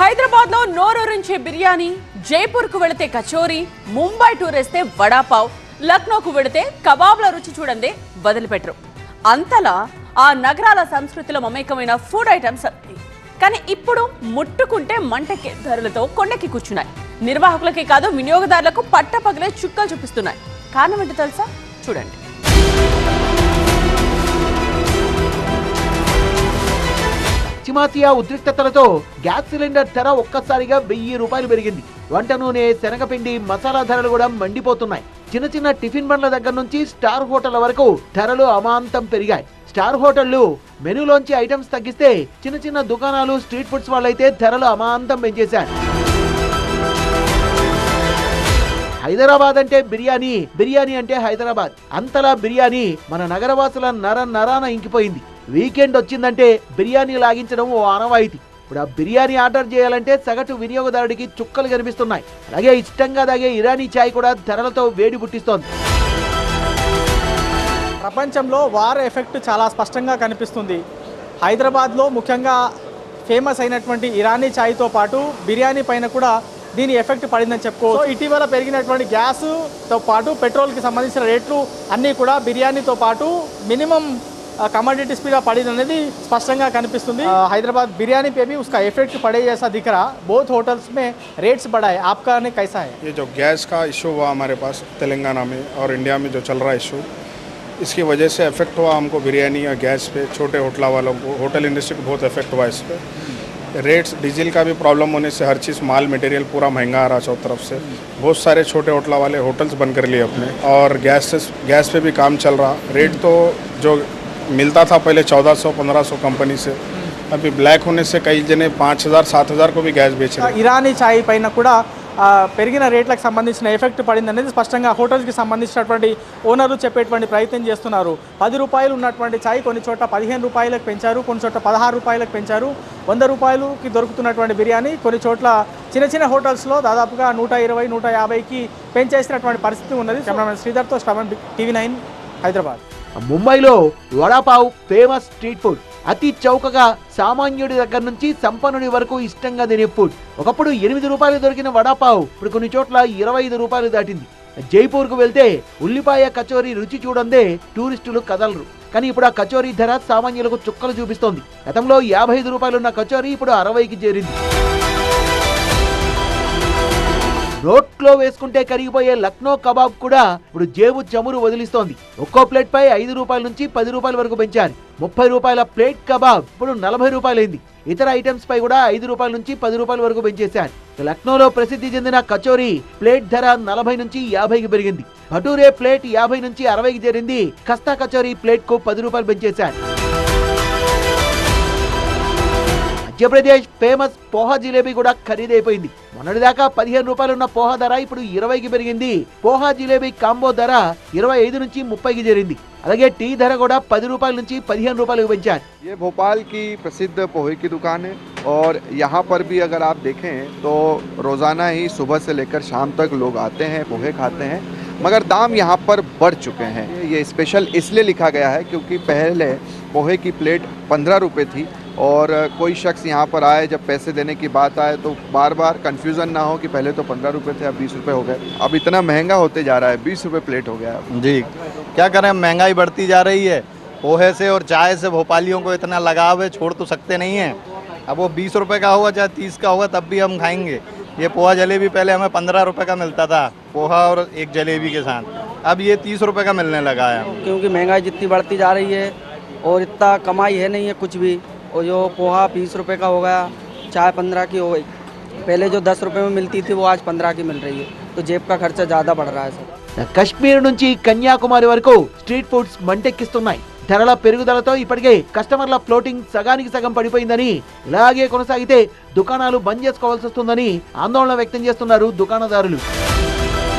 హైదరాబాద్ లో నోరూరించే బిర్యానీ, జైపూర్ కు వెళితే కచోరీ, ముంబై టూర్ వేస్తే వడాపావ్, లక్నోకు వెళితే కబాబ్ల రుచి చూడందే వదిలిపెట్టరు. అంతలా ఆ నగరాల సంస్కృతిలో మమేకమైన ఫుడ్ ఐటమ్స్ అవి. కానీ ఇప్పుడు ముట్టుకుంటే మంటకే ధరలతో కొండకి కూర్చున్నాయి. నిర్వాహకులకే కాదు వినియోగదారులకు పట్టపగలే చుక్కలు చూపిస్తున్నాయి. కారణం ఏంటో తెలుసా? చూడండి. పశ్చిమాసియా ఉద్రిక్తతలతో గ్యాస్ సిలిండర్ ధర ఒక్కసారిగా 1000 రూపాయలు పెరిగింది. వంట నూనె, శనగపిండి, మసాలా ధరలు కూడా మండిపోతున్నాయి. చిన్న చిన్న టిఫిన్ బండ్ల దగ్గర నుంచి స్టార్ హోటళ్ల వరకు ధరలు అమాంతం పెరిగాయి. స్టార్ హోటళ్లు మెనూలోంచి ఐటమ్స్ తగ్గిస్తే చిన్న చిన్న దుకాణాలు, స్ట్రీట్ ఫుడ్స్ వాళ్ళైతే ధరలు అమాంతం పెంచేశారు. హైదరాబాద్ అంటే బిర్యానీ, బిర్యానీ అంటే హైదరాబాద్. అంతలా బిర్యానీ మన నగరవాసుల నరాన ఇంకిపోయింది. వీకెండ్ వచ్చిందంటే బిర్యానీ లాగించడం ఓ ఆనవాయితీ. ఇప్పుడు ఆ బిర్యానీ ఆర్డర్ చేయాలంటే సగటు వినియోగదారుడికి చుక్కలు కనిపిస్తున్నాయి. అలాగే ఇష్టంగా తాగే ఇరానీ చాయ్ కూడా ధరలతో వేడి పుట్టిస్తోంది. ప్రపంచంలో వార్ ఎఫెక్ట్ చాలా స్పష్టంగా కనిపిస్తుంది. హైదరాబాద్లో ముఖ్యంగా ఫేమస్ అయినటువంటి ఇరానీ చాయ్తో పాటు బిర్యానీ పైన కూడా దీని ఎఫెక్ట్ పడిందని చెప్పుకోవచ్చు. ఇటీవల పెరిగినటువంటి గ్యాస్తో పాటు పెట్రోల్కి సంబంధించిన రేట్లు అన్నీ కూడా బిర్యానీతో పాటు మినిమం कमोडिटीज पे पड़ी स्पष्ट कनिपिस्तुंदी। हैदराबाद बिरयानी पे भी उसका इफेक्ट पड़े जैसा दिख रहा। बहुत होटल्स में रेट्स बढ़ाए, आपका ने कैसा है? ये जो गैस का इशू हुआ हमारे पास तेलंगाना में और इंडिया में जो चल रहा है इशू, इसकी वजह से इफेक्ट हुआ हमको बिरयानी या गैस पे, छोटे होटल वालों को, होटल इंडस्ट्री को बहुत इफेक्ट हुआ इस पर। रेट्स, डीजल का भी प्रॉब्लम होने से हर चीज़, माल मटेरियल पूरा महंगा आ रहा चारों तरफ से। बहुत सारे छोटे होटल वाले होटल्स बंद कर लिए अपने, और गैस पे भी काम चल रहा। रेट तो जो मिलता था पहले 1400-1500 कंपनी से, अभी ब्लैक होने से कई जने 5000-7000 को भी गैस बेच रहे हैं। ఇరానీ చాయ్ పైన కూడా పెరిగిన రేట్లకు సంబంధించిన ఎఫెక్ట్ పడింది అనేది స్పష్టంగా హోటల్స్కి సంబంధించినటువంటి ఓనర్లు చెప్పేటువంటి ప్రయత్నం చేస్తున్నారు. 10 రూపాయలు ఉన్నటువంటి చాయ్ కొన్ని చోట్ల 15 రూపాయలకు పెంచారు, కొన్ని చోట్ల 16 రూపాయలకు పెంచారు. 100 రూపాయలకి దొరుకుతున్నటువంటి బిర్యానీ కొన్ని చోట్ల చిన్న చిన్న హోటల్స్లో దాదాపుగా 120-150కి పెంచేసినటువంటి పరిస్థితి ఉన్నది. కెమెరామెన్ శ్రీధర్తో శ్రవణ్, TV9 హైదరాబాద్. ముంబైలో వడాపావ్ ఫేమస్ స్ట్రీట్ ఫుడ్. అతి చౌకగా సామాన్యుడి దగ్గర నుంచి సంపన్నుడి వరకు ఇష్టంగా తినే ఫుడ్. ఒకప్పుడు 8 రూపాయలు దొరికిన వడాపావ్ ఇప్పుడు కొన్ని చోట్ల 25 రూపాయలు దాటింది. జైపూర్కు వెళ్తే ఉల్లిపాయ కచోరీ రుచి చూడందే టూరిస్టులు కదలరు. కానీ ఇప్పుడు ఆ కచోరీ ధర సామాన్యులకు చుక్కలు చూపిస్తోంది. గతంలో 55 రూపాయలున్న కచోరీ ఇప్పుడు 60కి చేరింది. రోట్లో వేసుకుంటే కరిగిపోయే లక్నో కబాబ్ కూడా ఇప్పుడు జేబు చమురు వదిలిస్తోంది. ఒక్కో ప్లేట్ పై 5 రూపాయల నుంచి 10 రూపాయల వరకు పెంచారు. 30 రూపాయల ప్లేట్ కబాబ్ ఇప్పుడు 40 రూపాయలైంది. ఇతర ఐటమ్స్ పై కూడా 5 రూపాయల నుంచి 10 రూపాయల వరకు పెంచేశారు. లక్నోలో ప్రసిద్ధి చెందిన కచోరీ ప్లేట్ ధర 40 నుంచి 50కి పెరిగింది. భటూరే ప్లేట్ 50 నుంచి 60కి చేరింది. కస్తా కచోరీ ప్లేట్ కు 10 రూపాయలు పెంచేశారు. మధ్యప్రదేశ్ ఫేమస్ పోహా జిలేబీ కూడా ఖరీదైపోయింది. మొన్నటిదాకా 15 రూపాయలున్న పోహా ధర ఇప్పుడు 20కి పెరిగింది. పోహా జిలేబీ కాంబో ధర 25 నుంచి 30కి చేరింది. అలాగే టీ ధర కూడా 10 రూపాయల నుంచి 15 రూపాయలకు పెంచారు. ये भोपाल की प्रसिद्ध पोहे की दुकान है, और यहाँ पर भी अगर आप देखें तो रोज़ाना ही सुबह से लेकर शाम तक लोग आते हैं, पोहे खाते हैं, मगर दाम यहाँ पर बढ़ चुके हैं। ये स्पेशल इसलिए लिखा गया है क्योंकि पहले पोहे की प्लेट 15 रुपये थी, और कोई शख्स यहाँ पर आए, जब पैसे देने की बात आए तो बार बार कन्फ्यूज़न ना हो कि पहले तो 15 रुपये थे, अब 20 रुपये हो गए। अब इतना महंगा होते जा रहा है, 20 रुपये प्लेट हो गया है। जी, क्या करें, महंगाई बढ़ती जा रही है। पोहे से और चाय से भोपालियों को इतना लगाव है, छोड़ तो सकते नहीं हैं। अब वो 20 रुपये का होगा चाहे 30 का होगा, तब भी हम खाएंगे। ये पोहा जलेबी पहले हमें 15 रुपये का मिलता था, पोहा और एक जलेबी के साथ, अब ये 30 रुपये का मिलने लगा है। क्योंकि महंगाई जितनी बढ़ती जा रही है और इतना कमाई है नहीं है कुछ भी, और जो पोहा 20 रुपये का हो गया, चाय 15 की हो गई। पहले जो 10 रुपये में मिलती थी वो आज 15 की मिल रही है, तो जेब का खर्चा ज़्यादा बढ़ रहा है सर। కశ్మీర్ నుంచి కన్యాకుమారి వరకు స్ట్రీట్ ఫుడ్స్ మంటెక్కిస్తున్నాయి. ధరల పెరుగుదలతో ఇప్పటికే కస్టమర్ల ఫ్లోటింగ్ సగానికి సగం పడిపోయిందని, ఇలాగే కొనసాగితే దుకాణాలు బంద్ చేసుకోవాల్సి వస్తుందని ఆందోళన వ్యక్తం చేస్తున్నారు దుకాణదారులు.